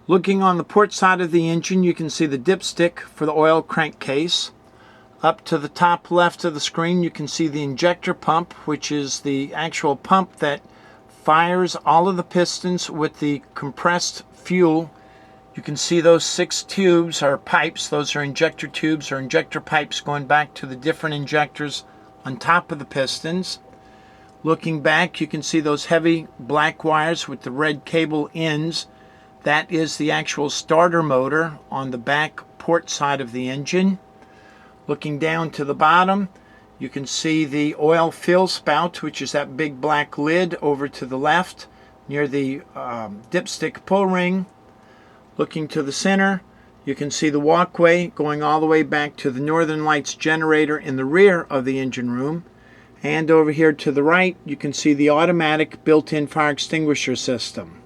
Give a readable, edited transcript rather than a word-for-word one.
Looking on the port side of the engine, you can see the dipstick for the oil crankcase. Up to the top left of the screen, you can see the injector pump, which is the actual pump that fires all of the pistons with the compressed fuel. You can see those 6 tubes or pipes. Those are injector tubes or injector pipes going back to the different injectors on top of the pistons. Looking back, you can see those heavy black wires with the red cable ends. That is the actual starter motor on the back port side of the engine. Looking down to the bottom, you can see the oil fill spout, which is that big black lid over to the left near the dipstick pull ring. Looking to the center, you can see the walkway going all the way back to the Northern Lights generator in the rear of the engine room. And over here to the right, you can see the automatic built-in fire extinguisher system.